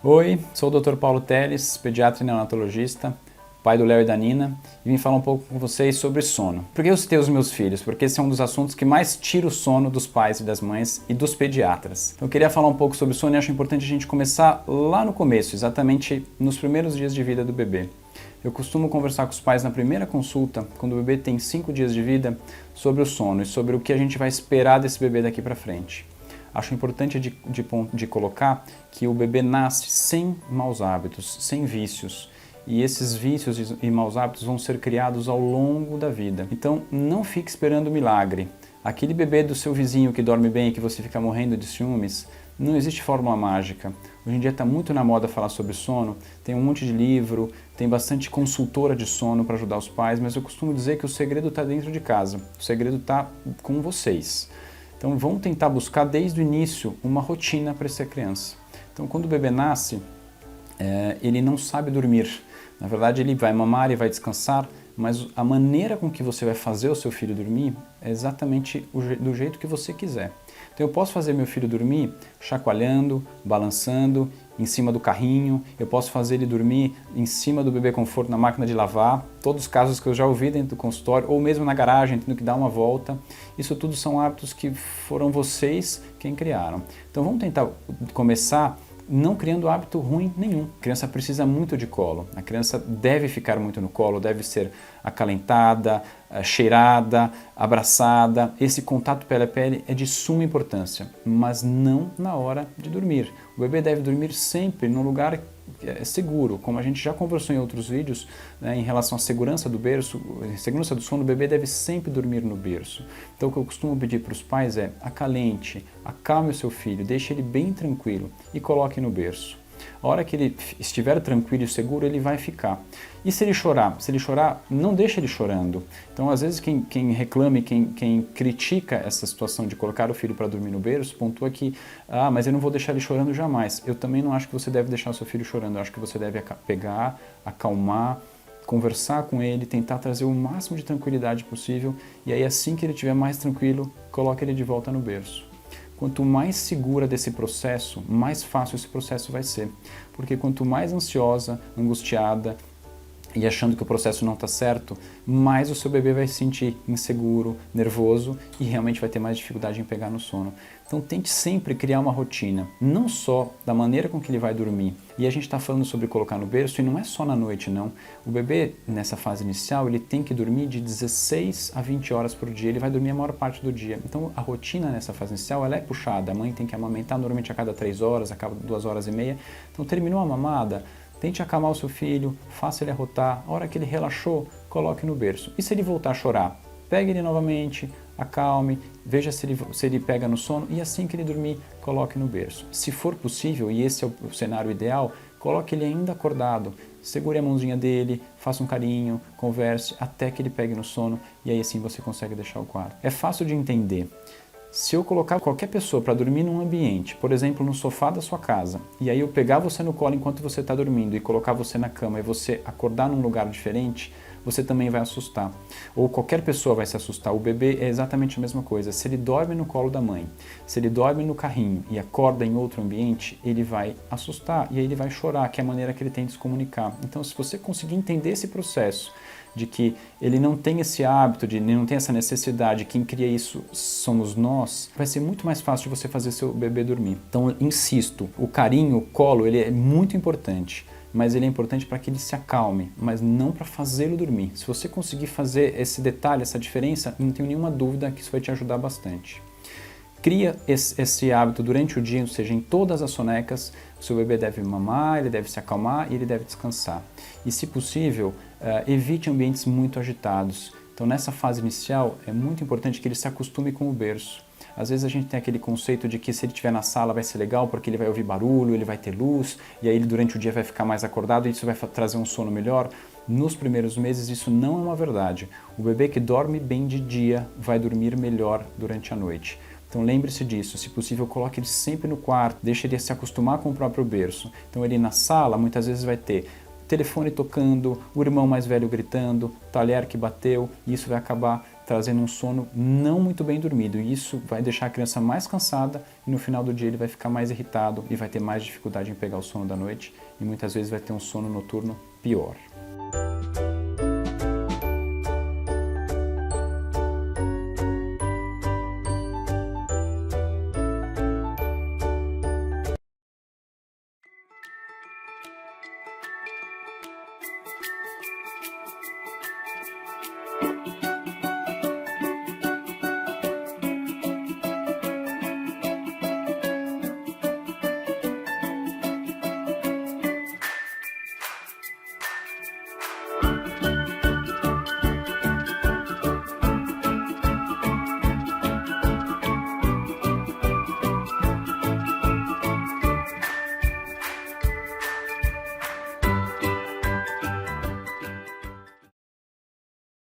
Oi, sou o Dr. Paulo Teles, pediatra e neonatologista, pai do Léo e da Nina, e vim falar um pouco com vocês sobre sono. Por que eu citei os meus filhos? Porque esse é um dos assuntos que mais tira o sono dos pais e das mães e dos pediatras. Então eu queria falar um pouco sobre sono e acho importante a gente começar lá no começo, exatamente nos primeiros dias de vida do bebê. Eu costumo conversar com os pais na primeira consulta, quando o bebê tem 5 dias de vida, sobre o sono e sobre o que a gente vai esperar desse bebê daqui para frente. Acho importante de colocar que o bebê nasce sem maus hábitos, sem vícios. E esses vícios e maus hábitos vão ser criados ao longo da vida. Então não fique esperando milagre. Aquele bebê do seu vizinho que dorme bem e que você fica morrendo de ciúmes, não existe fórmula mágica. Hoje em dia está muito na moda falar sobre sono, tem um monte de livro, tem bastante consultora de sono para ajudar os pais, mas eu costumo dizer que o segredo está dentro de casa, o segredo está com vocês. Então vamos tentar buscar desde o início uma rotina para essa criança. Então quando o bebê nasce, ele não sabe dormir. Na verdade ele vai mamar e vai descansar, mas a maneira com que você vai fazer o seu filho dormir é exatamente do jeito que você quiser. Então eu posso fazer meu filho dormir chacoalhando, balançando, em cima do carrinho, eu posso fazer ele dormir em cima do bebê conforto na máquina de lavar, todos os casos que eu já ouvi dentro do consultório, ou mesmo na garagem, tendo que dar uma volta. Isso tudo são hábitos que foram vocês quem criaram. Então vamos tentar começar não criando hábito ruim nenhum. A criança precisa muito de colo, a criança deve ficar muito no colo, deve ser acalentada, cheirada, abraçada. Esse contato pele a pele é de suma importância, mas não na hora de dormir. O bebê deve dormir sempre num lugar seguro, como a gente já conversou em outros vídeos, né, em relação à segurança do berço, segurança do sono, o bebê deve sempre dormir no berço. Então o que eu costumo pedir para os pais é acalente, acalme o seu filho, deixe ele bem tranquilo e coloque no berço. A hora que ele estiver tranquilo e seguro, ele vai ficar. E se ele chorar? Se ele chorar, não deixe ele chorando. Então, às vezes, quem reclama e quem critica essa situação de colocar o filho para dormir no berço, pontua que, mas eu não vou deixar ele chorando jamais. Eu também não acho que você deve deixar o seu filho chorando. Eu acho que você deve pegar, acalmar, conversar com ele, tentar trazer o máximo de tranquilidade possível. E aí, assim que ele estiver mais tranquilo, coloque ele de volta no berço. Quanto mais segura desse processo, mais fácil esse processo vai ser. Porque quanto mais ansiosa, angustiada e achando que o processo não está certo, mais o seu bebê vai se sentir inseguro, nervoso e realmente vai ter mais dificuldade em pegar no sono. Então tente sempre criar uma rotina, não só da maneira com que ele vai dormir. E a gente está falando sobre colocar no berço e não é só na noite não. O bebê nessa fase inicial ele tem que dormir de 16 a 20 horas por dia, ele vai dormir a maior parte do dia. Então a rotina nessa fase inicial ela é puxada, a mãe tem que amamentar normalmente a cada 3 horas, a cada 2 horas e meia. Então terminou a mamada, tente acalmar o seu filho, faça ele arrotar, a hora que ele relaxou, coloque no berço. E se ele voltar a chorar, pegue ele novamente, acalme, veja se ele pega no sono e assim que ele dormir, coloque no berço. Se for possível, e esse é o cenário ideal, coloque ele ainda acordado, segure a mãozinha dele, faça um carinho, converse até que ele pegue no sono e aí sim você consegue deixar o quarto. É fácil de entender. Se eu colocar qualquer pessoa para dormir num ambiente, por exemplo, no sofá da sua casa, e aí eu pegar você no colo enquanto você está dormindo e colocar você na cama e você acordar num lugar diferente, você também vai assustar. Ou qualquer pessoa vai se assustar. O bebê é exatamente a mesma coisa. Se ele dorme no colo da mãe, se ele dorme no carrinho e acorda em outro ambiente, ele vai assustar e aí ele vai chorar, que é a maneira que ele tem de se comunicar. Então, se você conseguir entender esse processo, de que ele não tem esse hábito, ele não tem essa necessidade, quem cria isso somos nós, vai ser muito mais fácil de você fazer seu bebê dormir. Então, insisto, o carinho, o colo, ele é muito importante, mas ele é importante para que ele se acalme, mas não para fazê-lo dormir. Se você conseguir fazer esse detalhe, essa diferença, não tenho nenhuma dúvida que isso vai te ajudar bastante. Cria esse hábito durante o dia, ou seja, em todas as sonecas, o seu bebê deve mamar, ele deve se acalmar e ele deve descansar. E se possível, evite ambientes muito agitados. Então nessa fase inicial é muito importante que ele se acostume com o berço. Às vezes a gente tem aquele conceito de que se ele estiver na sala vai ser legal porque ele vai ouvir barulho, ele vai ter luz e aí ele durante o dia vai ficar mais acordado e isso vai trazer um sono melhor. Nos primeiros meses isso não é uma verdade. O bebê que dorme bem de dia vai dormir melhor durante a noite. Então lembre-se disso, se possível coloque ele sempre no quarto, deixe ele se acostumar com o próprio berço. Então ele na sala muitas vezes vai ter telefone tocando, o irmão mais velho gritando, talher que bateu, e isso vai acabar trazendo um sono não muito bem dormido. E isso vai deixar a criança mais cansada e no final do dia ele vai ficar mais irritado e vai ter mais dificuldade em pegar o sono da noite e muitas vezes vai ter um sono noturno pior.